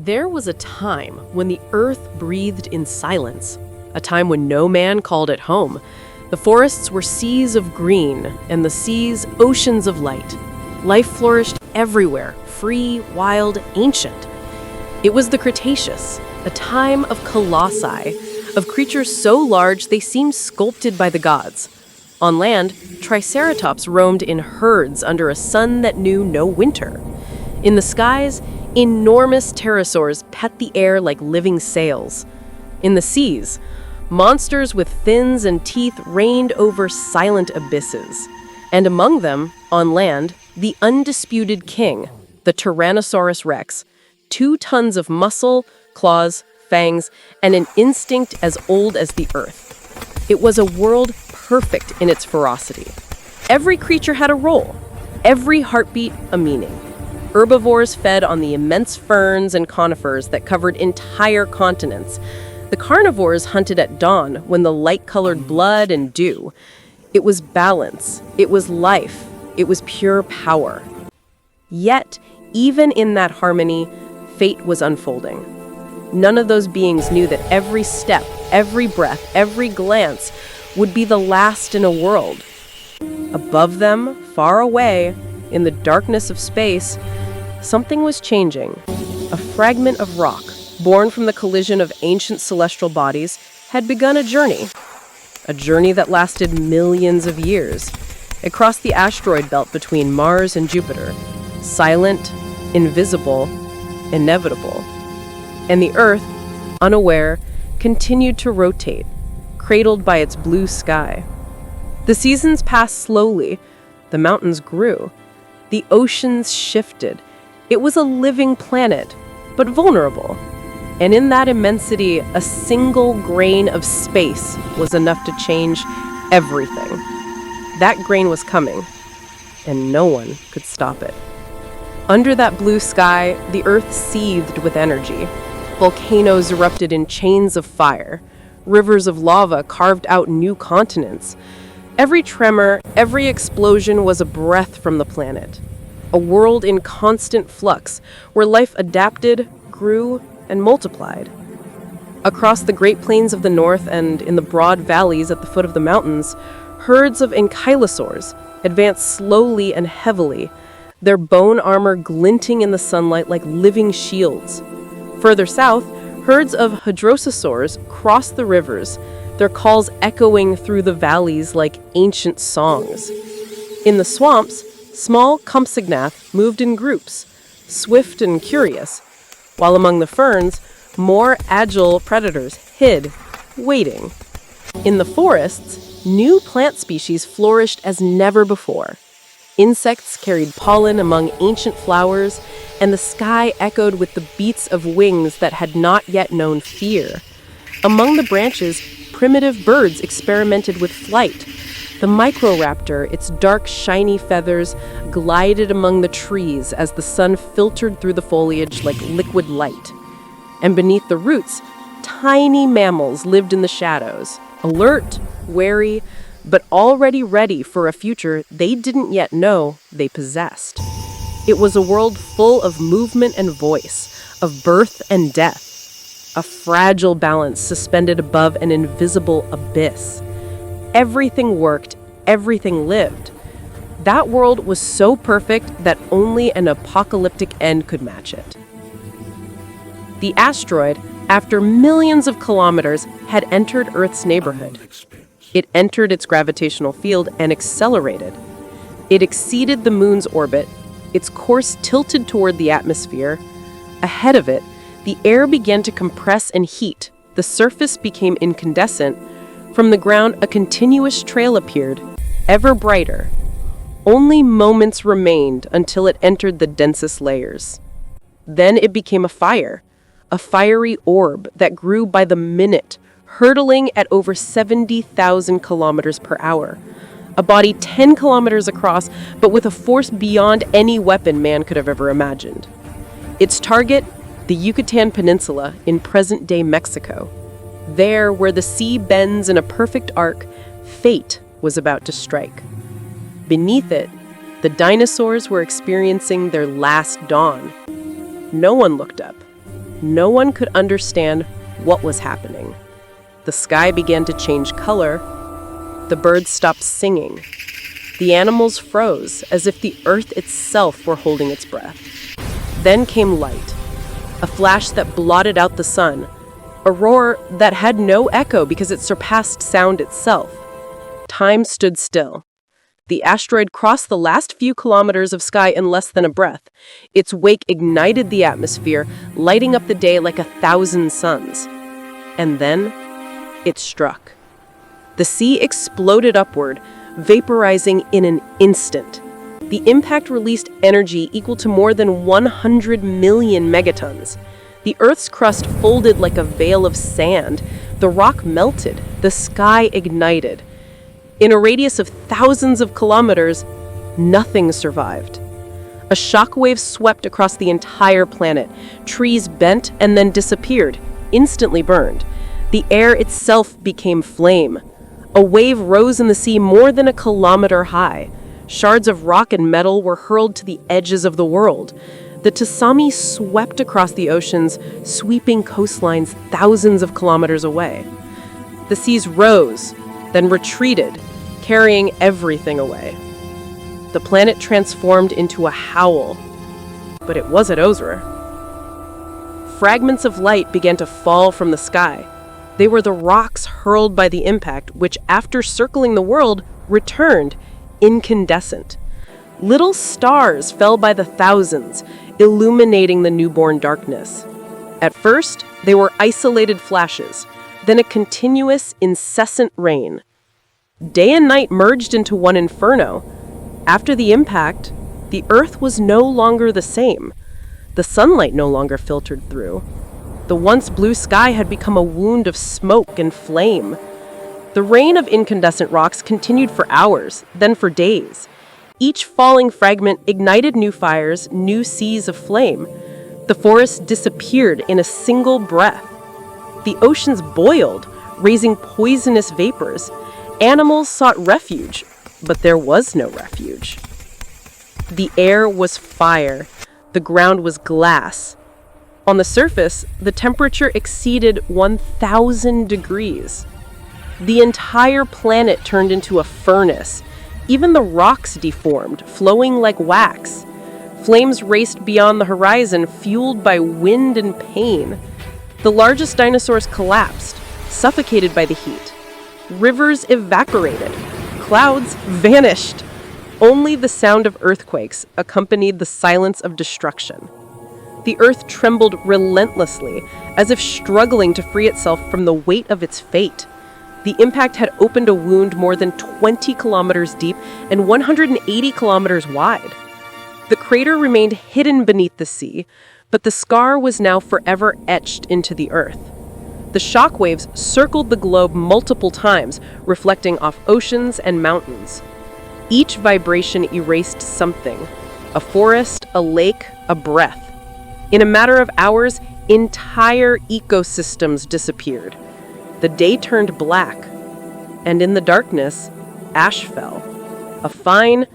There was a time when the earth breathed in silence, a time when no man called it home. The forests were seas of green, and the seas oceans of light. Life flourished everywhere, free, wild, ancient. It was the Cretaceous, a time of colossi, of creatures so large they seemed sculpted by the gods. On land, triceratops roamed in herds under a sun that knew no winter. In the skies, enormous pterosaurs pet the air like living sails. In the seas, monsters with fins and teeth reigned over silent abysses. And among them, on land, the undisputed king, the Tyrannosaurus rex, 2 tons of muscle, claws, fangs, and an instinct as old as the earth. It was a world perfect in its ferocity. Every creature had a role, every heartbeat a meaning. Herbivores fed on the immense ferns and conifers that covered entire continents. The carnivores hunted at dawn when the light colored blood and dew. It was balance, it was life, it was pure power. Yet, even in that harmony, fate was unfolding. None of those beings knew that every step, every breath, every glance would be the last in a world. Above them, far away, in the darkness of space, something was changing. A fragment of rock, born from the collision of ancient celestial bodies, had begun a journey that lasted millions of years. It crossed the asteroid belt between Mars and Jupiter, silent, invisible, inevitable. And the Earth, unaware, continued to rotate, cradled by its blue sky. The seasons passed slowly, the mountains grew, the oceans shifted. It was a living planet, but vulnerable. And in that immensity, a single grain of space was enough to change everything. That grain was coming, and no one could stop it. Under that blue sky, the earth seethed with energy. Volcanoes erupted in chains of fire. Rivers of lava carved out new continents. Every tremor, every explosion was a breath from the planet. A world in constant flux, where life adapted, grew, and multiplied. Across the Great Plains of the North and in the broad valleys at the foot of the mountains, herds of ankylosaurs advanced slowly and heavily, their bone armor glinting in the sunlight like living shields. Further south, herds of hadrosaurs crossed the rivers, their calls echoing through the valleys like ancient songs. In the swamps, small compsognath moved in groups, swift and curious, while among the ferns, more agile predators hid, waiting. In the forests, new plant species flourished as never before. Insects carried pollen among ancient flowers, and the sky echoed with the beats of wings that had not yet known fear. Among the branches, primitive birds experimented with flight. The microraptor, its dark, shiny feathers, glided among the trees as the sun filtered through the foliage like liquid light. And beneath the roots, tiny mammals lived in the shadows, alert, wary, but already ready for a future they didn't yet know they possessed. It was a world full of movement and voice, of birth and death, a fragile balance suspended above an invisible abyss. Everything worked, everything lived. That world was so perfect that only an apocalyptic end could match it. The asteroid, after millions of kilometers, had entered Earth's neighborhood. It entered its gravitational field and accelerated. It exceeded the moon's orbit, its course tilted toward the atmosphere. Ahead of it, the air began to compress and heat. The surface became incandescent. From the ground, a continuous trail appeared, ever brighter. Only moments remained until it entered the densest layers. Then it became a fiery orb that grew by the minute, hurtling at over 70,000 kilometers per hour. A body 10 kilometers across, but with a force beyond any weapon man could have ever imagined. Its target, the Yucatan Peninsula in present-day Mexico. There, where the sea bends in a perfect arc, fate was about to strike. Beneath it, the dinosaurs were experiencing their last dawn. No one looked up. no one could understand what was happening. The sky began to change color. The birds stopped singing. The animals froze, as if the earth itself were holding its breath. Then came light, a flash that blotted out the sun, a roar that had no echo because it surpassed sound itself. Time stood still. The asteroid crossed the last few kilometers of sky in less than a breath. Its wake ignited the atmosphere, lighting up the day like 1,000 suns. And then it struck. The sea exploded upward, vaporizing in an instant. The impact released energy equal to more than 100 million megatons. The Earth's crust folded like a veil of sand. The rock melted. The sky ignited. In a radius of thousands of kilometers, nothing survived. A shockwave swept across the entire planet. Trees bent and then disappeared, instantly burned. The air itself became flame. A wave rose in the sea more than a kilometer high. Shards of rock and metal were hurled to the edges of the world. The tsunami swept across the oceans, sweeping coastlines thousands of kilometers away. The seas rose, then retreated, carrying everything away. The planet transformed into a howl, but it wasn't over. Fragments of light began to fall from the sky. They were the rocks hurled by the impact, which, after circling the world, returned incandescent. Little stars fell by the thousands, illuminating the newborn darkness. At first, they were isolated flashes, then a continuous, incessant rain. Day and night merged into one inferno. After the impact, the Earth was no longer the same. The sunlight no longer filtered through. The once blue sky had become a wound of smoke and flame. The rain of incandescent rocks continued for hours, then for days. Each falling fragment ignited new fires, new seas of flame. The forest disappeared in a single breath. The oceans boiled, raising poisonous vapors. Animals sought refuge, but there was no refuge. The air was fire. The ground was glass. On the surface, the temperature exceeded 1,000 degrees. The entire planet turned into a furnace. Even the rocks deformed, flowing like wax. Flames raced beyond the horizon, fueled by wind and pain. The largest dinosaurs collapsed, suffocated by the heat. Rivers evaporated. Clouds vanished. Only the sound of earthquakes accompanied the silence of destruction. The earth trembled relentlessly, as if struggling to free itself from the weight of its fate. The impact had opened a wound more than 20 kilometers deep and 180 kilometers wide. The crater remained hidden beneath the sea, but the scar was now forever etched into the earth. The shockwaves circled the globe multiple times, reflecting off oceans and mountains. Each vibration erased something: a forest, a lake, a breath. In a matter of hours, entire ecosystems disappeared. The day turned black, and in the darkness, ash fell, a fine,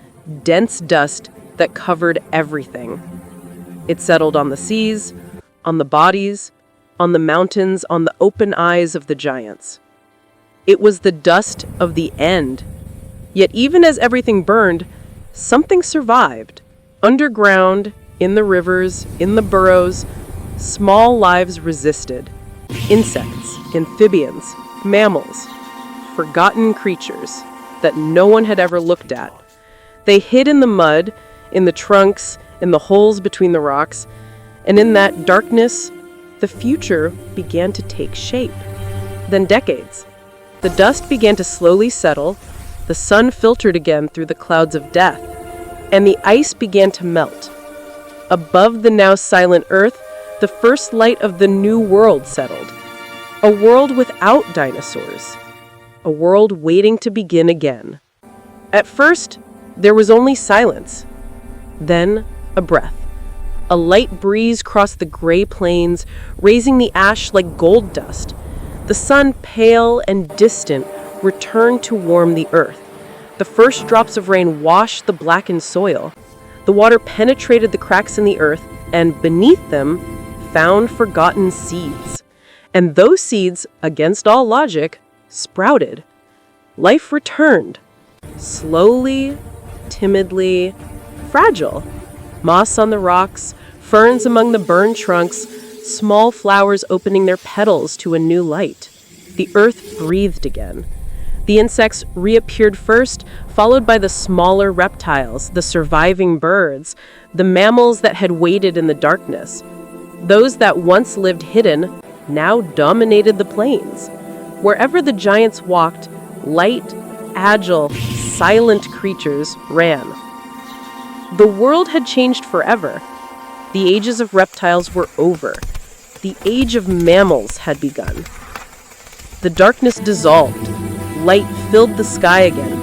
dense dust that covered everything. It settled on the seas, on the bodies, on the mountains, on the open eyes of the giants. It was the dust of the end. Yet even as everything burned, something survived. Underground, in the rivers, in the burrows, small lives resisted. Insects, amphibians, mammals, forgotten creatures that no one had ever looked at. They hid in the mud, in the trunks, in the holes between the rocks, and in that darkness, the future began to take shape. Then decades. The dust began to slowly settle, the sun filtered again through the clouds of death, and the ice began to melt. Above the now silent earth, the first light of the new world settled. A world without dinosaurs. A world waiting to begin again. At first, there was only silence. Then, a breath. A light breeze crossed the gray plains, raising the ash like gold dust. The sun, pale and distant, returned to warm the earth. The first drops of rain washed the blackened soil. The water penetrated the cracks in the earth, and beneath them, found forgotten seeds. And those seeds, against all logic, sprouted. Life returned. Slowly, timidly, fragile. Moss on the rocks, ferns among the burned trunks, small flowers opening their petals to a new light. The earth breathed again. The insects reappeared first, followed by the smaller reptiles, the surviving birds, the mammals that had waited in the darkness. Those that once lived hidden now dominated the plains. Wherever the giants walked, light, agile, silent creatures ran. The world had changed forever. The ages of reptiles were over. The age of mammals had begun. The darkness dissolved. Light filled the sky again.